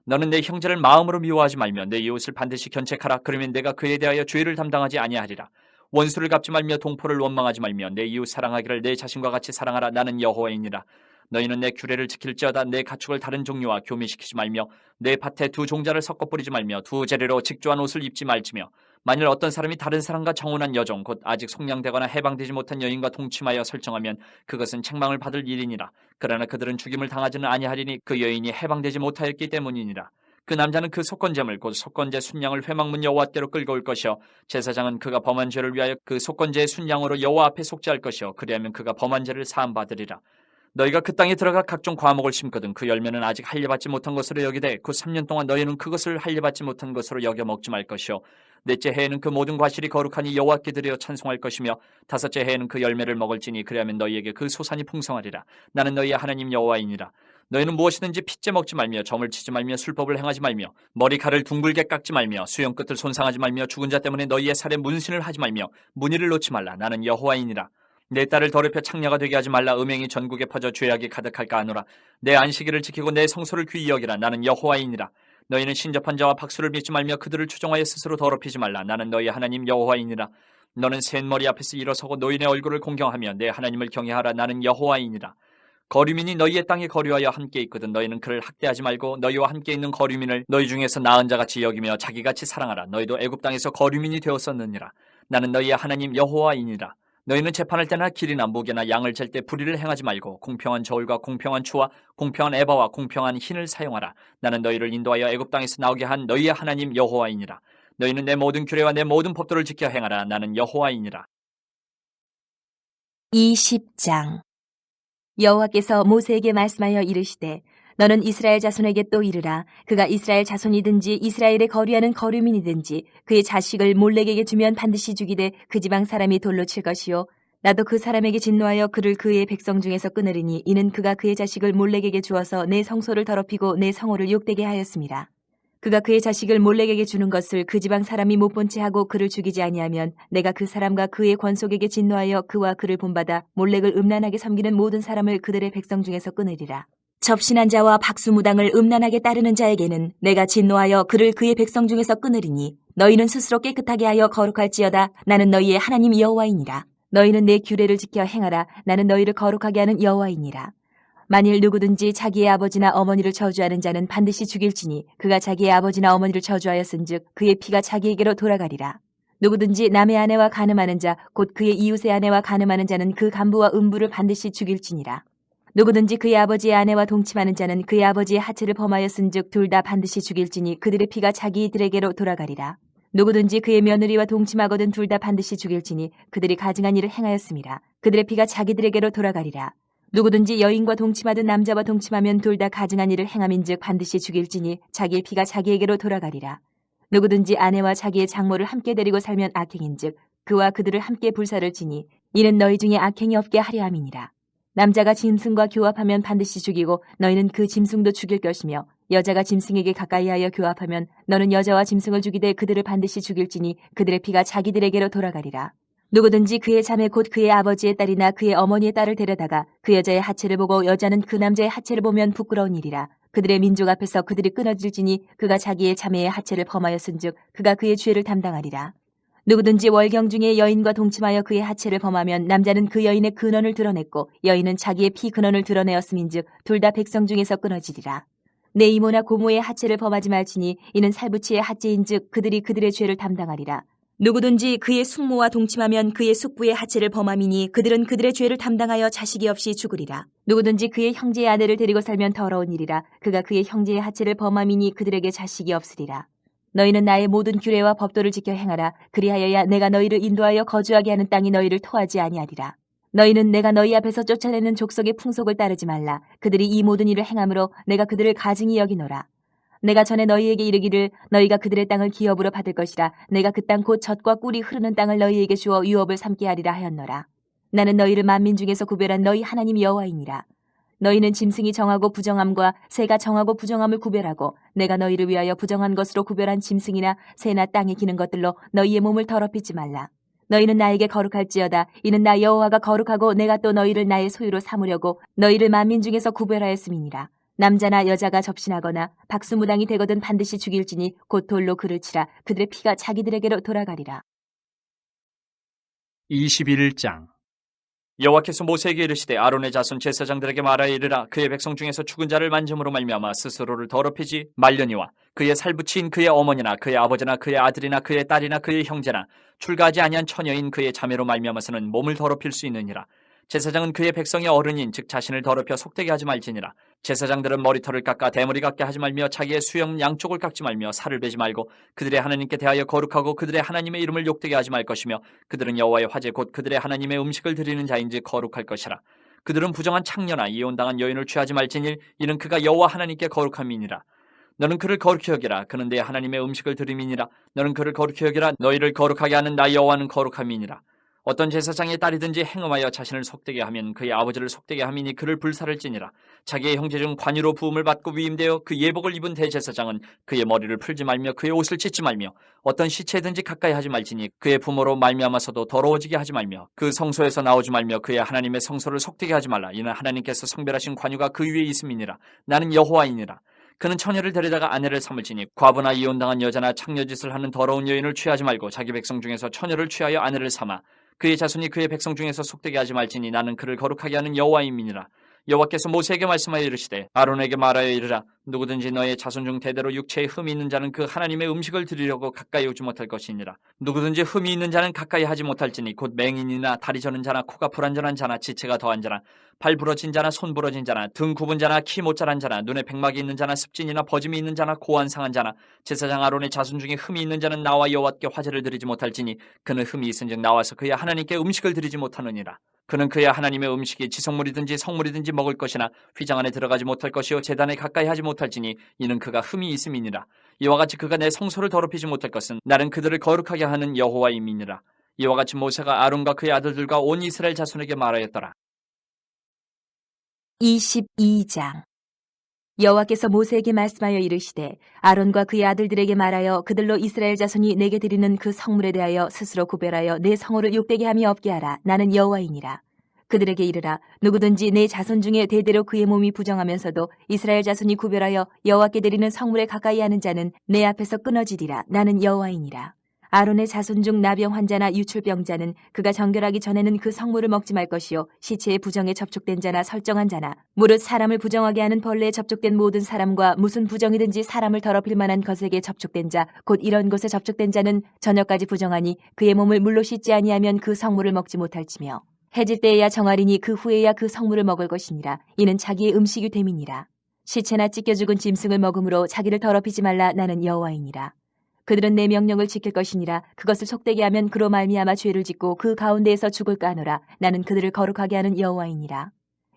너는 내 형제를 마음으로 미워하지 말며 내 이웃을 반드시 견책하라. 그러면 내가 그에 대하여 죄를 담당하지 아니하리라. 원수를 갚지 말며 동포를 원망하지 말며 내 이웃 사랑하기를 내 자신과 같이 사랑하라. 나는 여호와이니라. 너희는 내 규례를 지킬지어다. 내 가축을 다른 종류와 교미시키지 말며 내 밭에 두 종자를 섞어 뿌리지 말며 두 재료로 직조한 옷을 입지 말지며 만일 어떤 사람이 다른 사람과 정혼한 여종 곧 아직 속량되거나 해방되지 못한 여인과 동침하여 설정하면 그것은 책망을 받을 일이니라. 그러나 그들은 죽임을 당하지는 아니하리니 그 여인이 해방되지 못하였기 때문이니라. 그 남자는 그 속건제물 곧 속건제 순양을 회막문 여호와께로 끌고 올 것이요 제사장은 그가 범한 죄를 위하여 그 속건제의 순양으로 여호와 앞에 속죄할 것이요 그리하면 그가 범한 죄를 사함 받으리라. 너희가 그 땅에 들어가 각종 과목을 심거든 그 열매는 아직 할례받지 못한 것으로 여기되 그 3년 동안 너희는 그것을 할례받지 못한 것으로 여겨 먹지 말 것이요 넷째 해에는 그 모든 과실이 거룩하니 여호와께 드려 찬송할 것이며 다섯째 해에는 그 열매를 먹을지니 그리하면 너희에게 그 소산이 풍성하리라. 나는 너희의 하나님 여호와이니라. 너희는 무엇이든지 핏째 먹지 말며 점을 치지 말며 술법을 행하지 말며 머리칼을 둥글게 깎지 말며 수염끝을 손상하지 말며 죽은 자 때문에 너희의 살에 문신을 하지 말며 무늬를 놓지 말라. 나는 여호와이니라. 내 딸을 더럽혀 창녀가 되게 하지 말라. 음행이 전국에 퍼져 죄악이 가득할까 하노라. 내 안식일을 지키고 내 성소를 귀히 여기라. 나는 여호와이니라. 너희는 신접한 자와 박수를 믿지 말며 그들을 추종하여 스스로 더럽히지 말라. 나는 너희 하나님 여호와이니라. 너는 셋머리 앞에서 일어서고 노인의 얼굴을 공경하며 내 하나님을 경외하라. 나는 여호와이니라. 거류민이 너희의 땅에 거류하여 함께 있거든 너희는 그를 학대하지 말고 너희와 함께 있는 거류민을 너희 중에서 나은 자같이 여기며 자기같이 사랑하라. 너희도 애굽 땅에서 거류민이 되었었느니라. 나는 너희의 하나님 여호와이니라. 너희는 재판할 때나 길이나 무게나 양을 잴 때 불의를 행하지 말고 공평한 저울과 공평한 추와 공평한 에바와 공평한 흰을 사용하라. 나는 너희를 인도하여 애굽 땅에서 나오게 한 너희의 하나님 여호와이니라. 너희는 내 모든 규례와 내 모든 법도를 지켜 행하라. 나는 여호와이니라. 20장 여호와께서 모세에게 말씀하여 이르시되 너는 이스라엘 자손에게 또 이르라. 그가 이스라엘 자손이든지 이스라엘에 거류하는 거류민이든지 그의 자식을 몰렉에게 주면 반드시 죽이되 그 지방 사람이 돌로 칠 것이요 나도 그 사람에게 진노하여 그를 그의 백성 중에서 끊으리니 이는 그가 그의 자식을 몰렉에게 주어서 내 성소를 더럽히고 내 성호를 욕되게 하였습니다. 그가 그의 자식을 몰렉에게 주는 것을 그 지방 사람이 못 본 채 하고 그를 죽이지 아니하면 내가 그 사람과 그의 권속에게 진노하여 그와 그를 본받아 몰렉을 음란하게 섬기는 모든 사람을 그들의 백성 중에서 끊으리라. 접신한 자와 박수무당을 음란하게 따르는 자에게는 내가 진노하여 그를 그의 백성 중에서 끊으리니 너희는 스스로 깨끗하게 하여 거룩할지어다. 나는 너희의 하나님 여호와이니라. 너희는 내 규례를 지켜 행하라. 나는 너희를 거룩하게 하는 여호와이니라. 만일 누구든지 자기의 아버지나 어머니를 저주하는 자는 반드시 죽일지니 그가 자기의 아버지나 어머니를 저주하였은즉 그의 피가 자기에게로 돌아가리라. 누구든지 남의 아내와 간음하는 자 곧 그의 이웃의 아내와 간음하는 자는 그 간부와 음부를 반드시 죽일지니라. 누구든지 그의 아버지의 아내와 동침하는 자는 그의 아버지의 하체를 범하였은즉 둘 다 반드시 죽일지니 그들의 피가 자기들에게로 돌아가리라. 누구든지 그의 며느리와 동침하거든 둘 다 반드시 죽일지니 그들이 가증한 일을 행하였음이라. 그들의 피가 자기들에게로 돌아가리라. 누구든지 여인과 동침하든 남자와 동침하면 둘 다 가증한 일을 행함인즉 반드시 죽일지니 자기의 피가 자기에게로 돌아가리라. 누구든지 아내와 자기의 장모를 함께 데리고 살면 악행인즉 그와 그들을 함께 불사를 지니 이는 너희 중에 악행이 없게 하려 함이니라. 남자가 짐승과 교합하면 반드시 죽이고 너희는 그 짐승도 죽일 것이며 여자가 짐승에게 가까이하여 교합하면 너는 여자와 짐승을 죽이되 그들을 반드시 죽일지니 그들의 피가 자기들에게로 돌아가리라. 누구든지 그의 자매 곧 그의 아버지의 딸이나 그의 어머니의 딸을 데려다가 그 여자의 하체를 보고 여자는 그 남자의 하체를 보면 부끄러운 일이라. 그들의 민족 앞에서 그들이 끊어질지니 그가 자기의 자매의 하체를 범하였은즉 그가 그의 죄를 담당하리라. 누구든지 월경 중에 여인과 동침하여 그의 하체를 범하면 남자는 그 여인의 근원을 드러냈고 여인은 자기의 피 근원을 드러내었음인즉 둘 다 백성 중에서 끊어지리라. 내 이모나 고모의 하체를 범하지 말지니 이는 살부치의 하체인즉 그들이 그들의 죄를 담당하리라. 누구든지 그의 숙모와 동침하면 그의 숙부의 하체를 범함이니 그들은 그들의 죄를 담당하여 자식이 없이 죽으리라. 누구든지 그의 형제의 아내를 데리고 살면 더러운 일이라. 그가 그의 형제의 하체를 범함이니 그들에게 자식이 없으리라. 너희는 나의 모든 규례와 법도를 지켜 행하라. 그리하여야 내가 너희를 인도하여 거주하게 하는 땅이 너희를 토하지 아니하리라. 너희는 내가 너희 앞에서 쫓아내는 족속의 풍속을 따르지 말라. 그들이 이 모든 일을 행함으로 내가 그들을 가증히 여기노라. 내가 전에 너희에게 이르기를 너희가 그들의 땅을 기업으로 받을 것이라. 내가 그 땅 곧 젖과 꿀이 흐르는 땅을 너희에게 주어 유업을 삼게 하리라 하였노라. 나는 너희를 만민 중에서 구별한 너희 하나님 여호와이니라. 너희는 짐승이 정하고 부정함과 새가 정하고 부정함을 구별하고 내가 너희를 위하여 부정한 것으로 구별한 짐승이나 새나 땅에 기는 것들로 너희의 몸을 더럽히지 말라. 너희는 나에게 거룩할지어다. 이는 나 여호와가 거룩하고 내가 또 너희를 나의 소유로 삼으려고 너희를 만민 중에서 구별하였음이니라. 남자나 여자가 접신하거나 박수무당이 되거든 반드시 죽일지니 곧 돌로 그를 치라. 그들의 피가 자기들에게로 돌아가리라. 21장 여호와께서 모세에게 이르시되 아론의 자손 제사장들에게 말하여 이르라. 그의 백성 중에서 죽은 자를 만짐으로 말미암아 스스로를 더럽히지 말려니와 그의 살부치인 그의 어머니나 그의 아버지나 그의 아들이나 그의 딸이나 그의 형제나 출가하지 아니한 처녀인 그의 자매로 말미암아서는 몸을 더럽힐 수 있느니라. 제사장은 그의 백성의 어른인 즉 자신을 더럽혀 속되게 하지 말지니라. 제사장들은 머리털을 깎아 대머리 같게 하지 말며 자기의 수염 양쪽을 깎지 말며 살을 베지 말고 그들의 하나님께 대하여 거룩하고 그들의 하나님의 이름을 욕되게 하지 말 것이며 그들은 여호와의 화제 곧 그들의 하나님의 음식을 드리는 자인지 거룩할 것이라. 그들은 부정한 창녀나 이혼당한 여인을 취하지 말지니 이는 그가 여호와 하나님께 거룩함이니라. 너는 그를 거룩히 여기라. 그는 내 하나님의 음식을 드림이니라. 너는 그를 거룩히 여기라. 너희를 거룩하게 하는 나 여호와는 거룩함이니라. 어떤 제사장의 딸이든지 행음하여 자신을 속되게 하면 그의 아버지를 속되게 함이니 그를 불살을지니라. 자기의 형제 중 관유로 부음을 받고 위임되어 그 예복을 입은 대제사장은 그의 머리를 풀지 말며 그의 옷을 찢지 말며 어떤 시체든지 가까이 하지 말지니 그의 부모로 말미암아서도 더러워지게 하지 말며 그 성소에서 나오지 말며 그의 하나님의 성소를 속되게 하지 말라. 이는 하나님께서 성별하신 관유가 그 위에 있음이니라. 나는 여호와이니라. 그는 처녀를 데려다가 아내를 삼을지니 과부나 이혼당한 여자나 창녀짓을 하는 더러운 여인을 취하지 말고 자기 백성 중에서 처녀를 취하여 아내를 삼아 그의 자손이 그의 백성 중에서 속되게 하지 말지니 나는 그를 거룩하게 하는 여호와임이니라. 여호와께서 모세에게 말씀하여 이르시되 아론에게 말하여 이르라. 누구든지 너의 자손 중 대대로 육체에 흠이 있는 자는 그 하나님의 음식을 드리려고 가까이 오지 못할 것이니라. 누구든지 흠이 있는 자는 가까이 하지 못할지니 곧 맹인이나 다리 저는 자나 코가 불안전한 자나 지체가 더한 자나 발 부러진 자나 손 부러진 자나 등 굽은 자나 키 못 자란 자나 눈에 백막이 있는 자나 습진이나 버짐이 있는 자나 고안 상한 자나 제사장 아론의 자손 중에 흠이 있는 자는 나와 여호와께 화제를 드리지 못할지니 그는 흠이 있은즉 나와서 그의 하나님께 음식을 드리지 못하느니라. 그는 그의 하나님의 음식이 지성물이든지 성물이든지 먹을 것이나 휘장 안에 들어가지 못할 것이요 제단에 가까이 하지 못할지니 이는 그가 흠이 있음이니라. 이와 같이 그가 내 성소를 더럽히지 못할 것은 나는 그들을 거룩하게 하는 여호와임이니라. 이와 같이 모세가 아론과 그의 아들들과 온 이스라엘 자손에게 말하였더라. 22장. 여호와께서 모세에게 말씀하여 이르시되 아론과 그의 아들들에게 말하여 그들로 이스라엘 자손이 내게 드리는 그 성물에 대하여 스스로 구별하여 내 성호를 욕되게 함이 없게 하라. 나는 여호와이니라. 그들에게 이르라. 누구든지 내 자손 중에 대대로 그의 몸이 부정하면서도 이스라엘 자손이 구별하여 여호와께 드리는 성물에 가까이 하는 자는 내 앞에서 끊어지리라. 나는 여호와이니라. 아론의 자손 중 나병 환자나 유출병자는 그가 정결하기 전에는 그 성물을 먹지 말 것이요 시체의 부정에 접촉된 자나 설정한 자나 무릇 사람을 부정하게 하는 벌레에 접촉된 모든 사람과 무슨 부정이든지 사람을 더럽힐 만한 것에게 접촉된 자 곧 이런 것에 접촉된 자는 저녁까지 부정하니 그의 몸을 물로 씻지 아니하면 그 성물을 먹지 못할지며 해질 때에야 정하리니 그 후에야 그 성물을 먹을 것이니라. 이는 자기의 음식이 됨이니라. 시체나 찢겨 죽은 짐승을 먹음으로 자기를 더럽히지 말라. 나는 여호와이니라. 그들은 내 명령을 지킬 것이니라. 그것을 속되게 하면 그로 말미암아 죄를 짓고 그 가운데에서 죽을까 하노라. 나는 그들을 거룩하게 하는 여호와이니라.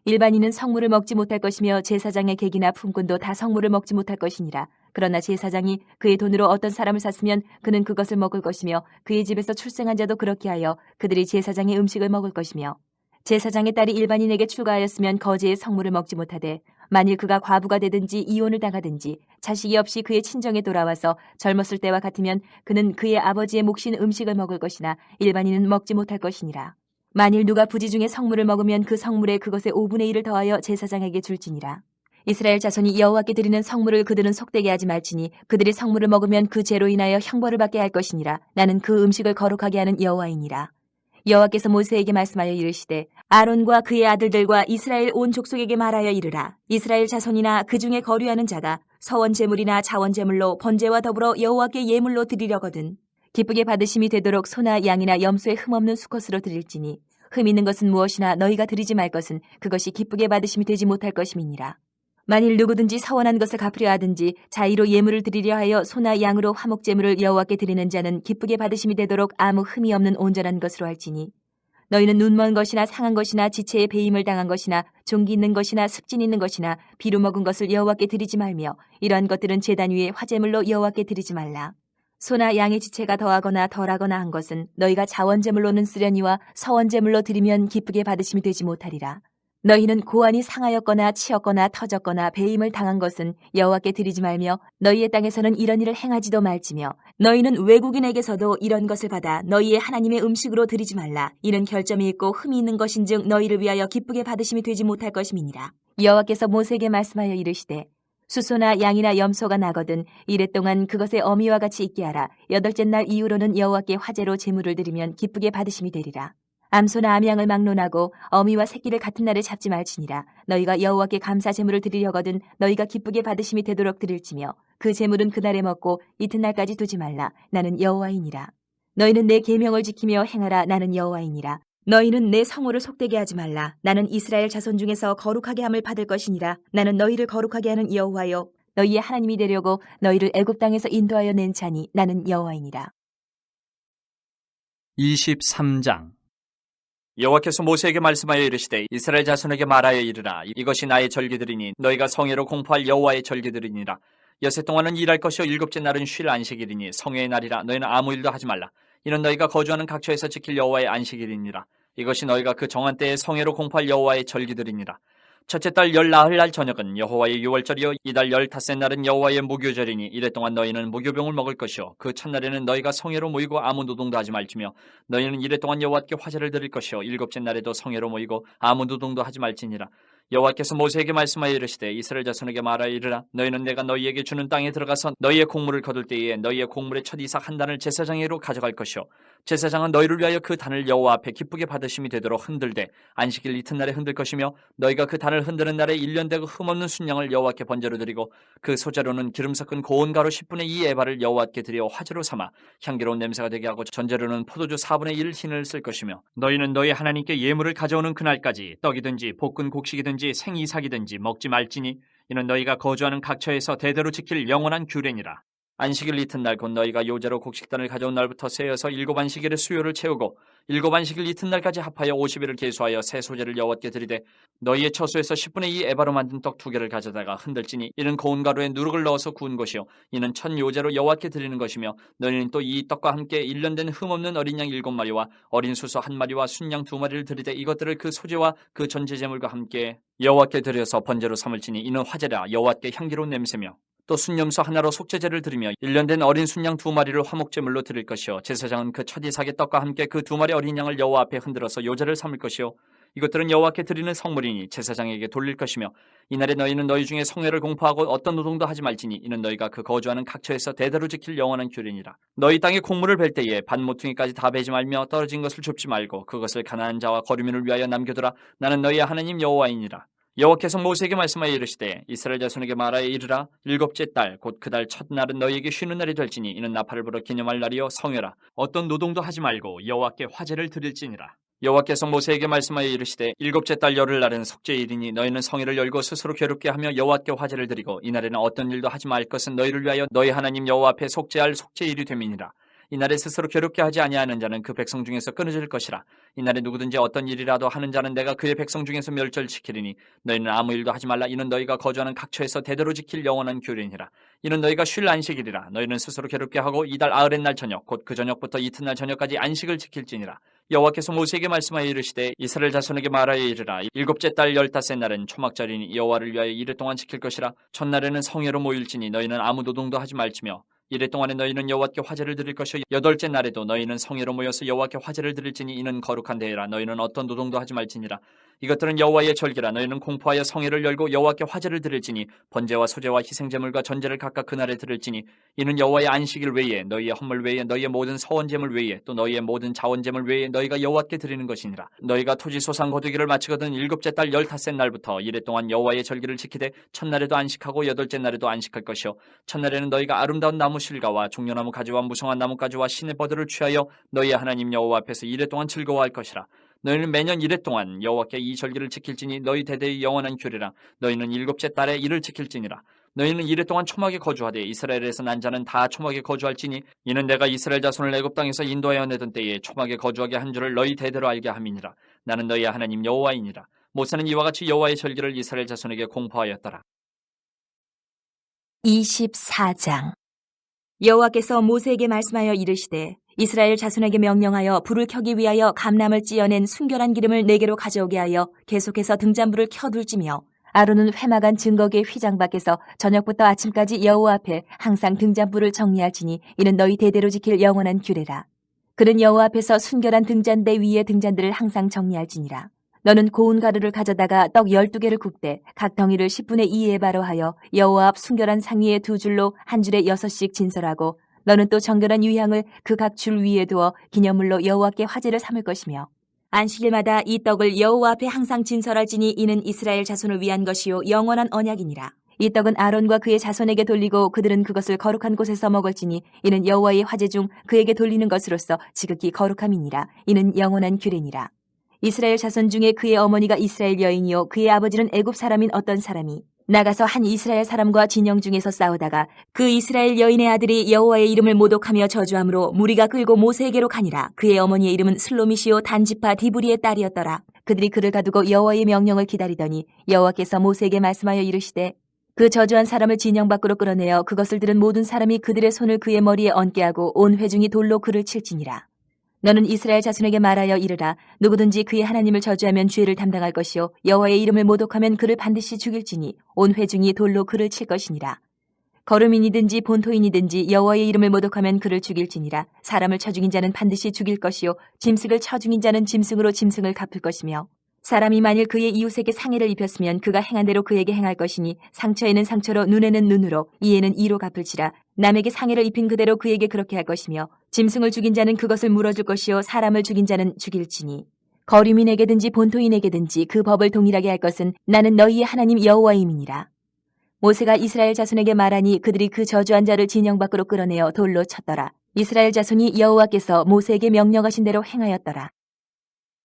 일반인은 성물을 먹지 못할 것이며 제사장의 객이나 품꾼도 다 성물을 먹지 못할 것이니라. 그러나 제사장이 그의 돈으로 어떤 사람을 샀으면 그는 그것을 먹을 것이며 그의 집에서 출생한 자도 그렇게 하여 그들이 제사장의 음식을 먹을 것이며 제사장의 딸이 일반인에게 출가하였으면 거제의 성물을 먹지 못하되 만일 그가 과부가 되든지 이혼을 당하든지 자식이 없이 그의 친정에 돌아와서 젊었을 때와 같으면 그는 그의 아버지의 몫인 음식을 먹을 것이나 일반인은 먹지 못할 것이니라. 만일 누가 부지 중에 성물을 먹으면 그 성물에 그것의 5분의 1을 더하여 제사장에게 줄지니라. 이스라엘 자손이 여호와께 드리는 성물을 그들은 속되게 하지 말지니 그들이 성물을 먹으면 그 죄로 인하여 형벌을 받게 할 것이니라. 나는 그 음식을 거룩하게 하는 여호와이니라. 여호와께서 모세에게 말씀하여 이르시되 아론과 그의 아들들과 이스라엘 온 족속에게 말하여 이르라. 이스라엘 자손이나 그 중에 거류하는 자가 서원 제물이나 자원 제물로 번제와 더불어 여호와께 예물로 드리려거든 기쁘게 받으심이 되도록 소나 양이나 염소에 흠없는 수컷으로 드릴지니 흠 있는 것은 무엇이나 너희가 드리지 말 것은 그것이 기쁘게 받으심이 되지 못할 것임이니라. 만일 누구든지 서원한 것을 갚으려 하든지 자의로 예물을 드리려 하여 소나 양으로 화목 제물을 여호와께 드리는 자는 기쁘게 받으심이 되도록 아무 흠이 없는 온전한 것으로 할지니 너희는 눈먼 것이나 상한 것이나 지체에 배임을 당한 것이나 종기 있는 것이나 습진 있는 것이나 비루 먹은 것을 여호와께 드리지 말며 이러한 것들은 제단 위에 화제물로 여호와께 드리지 말라. 소나 양의 지체가 더하거나 덜하거나 한 것은 너희가 자원제물로는 쓰려니와 서원제물로 드리면 기쁘게 받으심이 되지 못하리라. 너희는 고안이 상하였거나 치였거나 터졌거나 배임을 당한 것은 여호와께 드리지 말며 너희의 땅에서는 이런 일을 행하지도 말지며 너희는 외국인에게서도 이런 것을 받아 너희의 하나님의 음식으로 드리지 말라. 이는 결점이 있고 흠이 있는 것인즉 너희를 위하여 기쁘게 받으심이 되지 못할 것임이니라. 여호와께서 모세에게 말씀하여 이르시되 수소나 양이나 염소가 나거든 이래 동안 그것의 어미와 같이 있게 하라. 8째 날 이후로는 여호와께 화제로 제물을 드리면 기쁘게 받으심이 되리라. 암소나 암양을 막론하고 어미와 새끼를 같은 날에 잡지 말지니라. 너희가 여호와께 감사 제물을 드리려거든 너희가 기쁘게 받으심이 되도록 드릴지며 그 제물은 그날에 먹고 이튿날까지 두지 말라. 나는 여호와이니라. 너희는 내 계명을 지키며 행하라. 나는 여호와이니라. 너희는 내 성호를 속되게 하지 말라. 나는 이스라엘 자손 중에서 거룩하게 함을 받을 것이니라. 나는 너희를 거룩하게 하는 여호와요 너희의 하나님이 되려고 너희를 애굽 땅에서 인도하여 낸 자니 나는 여호와이니라. 23장. 여호와께서 모세에게 말씀하여 이르시되 이스라엘 자손에게 말하여 이르라. 이것이 나의 절기들이니 너희가 성회로 공포할 여호와의 절기들이니라. 여세 동안은 일할 것이요 일곱째 날은 쉴 안식일이니 성회의 날이라. 너희는 아무 일도 하지 말라. 이는 너희가 거주하는 각처에서 지킬 여호와의 안식일이니라. 이것이 너희가 그 정한 때에 성회로 공포할 여호와의 절기들이니라. 첫째 달 열 나흘 날 저녁은 여호와의 유월절이요 이달 15째 날은 여호와의 무교절이니 이래 동안 너희는 무교병을 먹을 것이요 그 첫날에는 너희가 성회로 모이고 아무 노동도 하지 말지며 너희는 이래 동안 여호와께 화제를 드릴 것이요 일곱째 날에도 성회로 모이고 아무 노동도 하지 말지니라. 여호와께서 모세에게 말씀하여 이르시되 이스라엘 자손에게 말하여 이르라. 너희는 내가 너희에게 주는 땅에 들어가서 너희의 곡물을 거둘 때에 너희의 곡물의 첫 이삭 한 단을 제사장에게로 가져갈 것이요 제사장은 너희를 위하여 그 단을 여호와 앞에 기쁘게 받으심이 되도록 흔들되 안식일 이튿날에 흔들 것이며 너희가 그 단을 흔드는 날에 1년 되고 흠없는 순양을 여호와께 번제로 드리고 그 소재로는 기름 섞은 고운 가루 10분의 2 에바를 여호와께 드려 화제로 삼아 향기로운 냄새가 되게 하고 전제로는 포도주 4분의 1 흰을 쓸 것이며 너희는 너희 하나님께 예물을 가져오는 그날까지 떡이든지 볶은 곡식이든지 생이삭이든지 먹지 말지니 이는 너희가 거주하는 각처에서 대대로 지킬 영원한 규례니라. 안식일 이튿날 곧 너희가 요제로 곡식단을 가져온 날부터 세어서 7안식일의 수요를 채우고 7안식일 이튿날까지 합하여 50일을 계수하여 새 소재를 여호와께 드리되 너희의 처소에서 10분의 2 에바로 만든 떡 2개를 가져다가 흔들지니 이는 고운 가루에 누룩을 넣어서 구운 것이요 이는 첫 요제로 여호와께 드리는 것이며 너희는 또 이 떡과 함께 1년 된 흠없는 어린 양 7마리와 어린 수소 1마리와 순양 2마리를 드리되 이것들을 그 소재와 그 전제제물과 함께 여호와께 드려서 번제로 삼을지니 이는 화제라 여호와께 향기로운 냄새며 또 순염소 하나로 속죄제를 드리며 1년 된 어린 순양 2마리를 화목제물로 드릴 것이요 제사장은 그 첫 이삭의 떡과 함께 그 2마리 어린 양을 여호와 앞에 흔들어서 요제를 삼을 것이요 이것들은 여호와께 드리는 성물이니 제사장에게 돌릴 것이며 이날에 너희는 너희 중에 성회를 공포하고 어떤 노동도 하지 말지니 이는 너희가 그 거주하는 각처에서 대대로 지킬 영원한 규례니라. 너희 땅에 곡물을 벨 때에 반 모퉁이까지 다 베지 말며 떨어진 것을 줍지 말고 그것을 가난한 자와 거류민을 위하여 남겨두라. 나는 너희의 하나님 여호와이니라. 여호와께서 모세에게 말씀하여 이르시되 이스라엘 자손에게 말하여 이르라. 7째 달 곧 그 달 첫날은 너희에게 쉬는 날이 될지니 이는 나팔을 불어 기념할 날이요 성회라. 어떤 노동도 하지 말고 여호와께 화제를 드릴지니라. 여호와께서 모세에게 말씀하여 이르시되 7째 달 열흘날은 속죄일이니 너희는 성회를 열고 스스로 괴롭게 하며 여호와께 화제를 드리고 이날에는 어떤 일도 하지 말 것은 너희를 위하여 너희 하나님 여호와 앞에 속죄할 속죄일이 됨이니라. 이날에 스스로 괴롭게 하지 아니하는 자는 그 백성 중에서 끊어질 것이라. 이날에 누구든지 어떤 일이라도 하는 자는 내가 그의 백성 중에서 멸절시키리니 너희는 아무 일도 하지 말라. 이는 너희가 거주하는 각처에서 대대로 지킬 영원한 규례니라. 이는 너희가 쉴 안식일이라. 너희는 스스로 괴롭게 하고 이달 아흐렛 날 저녁 곧 그 저녁부터 이튿날 저녁까지 안식을 지킬지니라. 여호와께서 모세에게 말씀하여 이르시되 이스라엘 자손에게 말하여 이르라. 7째 달 15째 날은 초막절이니 여호와를 위하여 이래 동안 지킬 것이라. 첫날에는 성회로 모일지니 너희는 아무 노동도 하지 말지며 이래 동안에 너희는 여호와께 화제를 드릴 것이요 8째 날에도 너희는 성회로 모여서 여호와께 화제를 드릴지니 이는 거룩한 대회라. 너희는 어떤 노동도 하지 말지니라. 이것들은 여호와의 절기라. 너희는 공포하여 성회를 열고 여호와께 화제를 드릴지니 번제와 소제와 희생제물과 전제를 각각 그날에 드릴지니 이는 여호와의 안식일 외에 너희의 헌물 외에 너희의 모든 서원제물 외에 또 너희의 모든 자원제물 외에 너희가 여호와께 드리는 것이니라. 너희가 토지 소상 거두기를 마치거든 7째 달 15째 날부터 이래 동안 여호와의 절기를 지키되 첫날에도 안식하고 8째 날에도 안식할 것이요 첫날에는 너희가 아름다운 나무 실과와 종려나무 가지와 무성한 나뭇가지와 신의 버들을 취하여 너희의 하나님 여호와 앞에서 이래 동안 즐거워할 것이라. 너희는 매년 이래 동안 여호와께 이 절기를 지킬지니 너희 대대의 영원한 규례라. 너희는 7째 달에 이를 지킬지니라. 너희는 이래 동안 초막에 거주하되 이스라엘에서 난 자는 다 초막에 거주할지니 이는 내가 이스라엘 자손을 애굽 땅에서 인도하여 내던 때에 초막에 거주하게 한 줄을 너희 대대로 알게 함이니라. 나는 너희의 하나님 여호와이니라. 모세는 이와 같이 여호와의 절기를 이스라엘 자손에게 공포하였더라. 24장. 여호와께서 모세에게 말씀하여 이르시되 이스라엘 자손에게 명령하여 불을 켜기 위하여 감람을 찌어낸 순결한 기름을 4개로 가져오게 하여 계속해서 등잔불을 켜둘지며 아론은 회막안 증거궤 휘장 밖에서 저녁부터 아침까지 여호와 앞에 항상 등잔불을 정리할지니 이는 너희 대대로 지킬 영원한 규례라. 그는 여호와 앞에서 순결한 등잔대 위에 등잔들을 항상 정리할지니라. 너는 고운 가루를 가져다가 떡 12개를 굽되 각 덩이를 10분의 2 에바로 하여 여호와 앞 순결한 상 위에 2줄로 한 줄에 6씩 진설하고 너는 또 정결한 유향을 그 각 줄 위에 두어 기념물로 여호와께 화제를 삼을 것이며 안식일마다 이 떡을 여호와 앞에 항상 진설할지니 이는 이스라엘 자손을 위한 것이요 영원한 언약이니라. 이 떡은 아론과 그의 자손에게 돌리고 그들은 그것을 거룩한 곳에서 먹을지니 이는 여호와의 화제 중 그에게 돌리는 것으로서 지극히 거룩함이니라. 이는 영원한 규례니라. 이스라엘 자손 중에 그의 어머니가 이스라엘 여인이요 그의 아버지는 애굽 사람인 어떤 사람이 나가서 한 이스라엘 사람과 진영 중에서 싸우다가 그 이스라엘 여인의 아들이 여호와의 이름을 모독하며 저주함으로 무리가 끌고 모세에게로 가니라. 그의 어머니의 이름은 슬로미시오 단지파 디브리의 딸이었더라. 그들이 그를 가두고 여호와의 명령을 기다리더니 여호와께서 모세에게 말씀하여 이르시되 그 저주한 사람을 진영 밖으로 끌어내어 그것을 들은 모든 사람이 그들의 손을 그의 머리에 얹게 하고 온 회중이 돌로 그를 칠지니라. 너는 이스라엘 자손에게 말하여 이르라. 누구든지 그의 하나님을 저주하면 죄를 담당할 것이요 여호와의 이름을 모독하면 그를 반드시 죽일지니 온 회중이 돌로 그를 칠 것이니라. 거루민이든지 본토인이든지 여호와의 이름을 모독하면 그를 죽일지니라. 사람을 쳐 죽인 자는 반드시 죽일 것이요 짐승을 쳐 죽인 자는 짐승으로 짐승을 갚을 것이며 사람이 만일 그의 이웃에게 상해를 입혔으면 그가 행한 대로 그에게 행할 것이니 상처에는 상처로 눈에는 눈으로 이에는 이로 갚을지라. 남에게 상해를 입힌 그대로 그에게 그렇게 할 것이며 짐승을 죽인 자는 그것을 물어줄 것이요 사람을 죽인 자는 죽일지니 거류민에게든지 본토인에게든지 그 법을 동일하게 할 것은 나는 너희의 하나님 여호와임이니라. 모세가 이스라엘 자손에게 말하니 그들이 그 저주한 자를 진영 밖으로 끌어내어 돌로 쳤더라. 이스라엘 자손이 여호와께서 모세에게 명령하신 대로 행하였더라.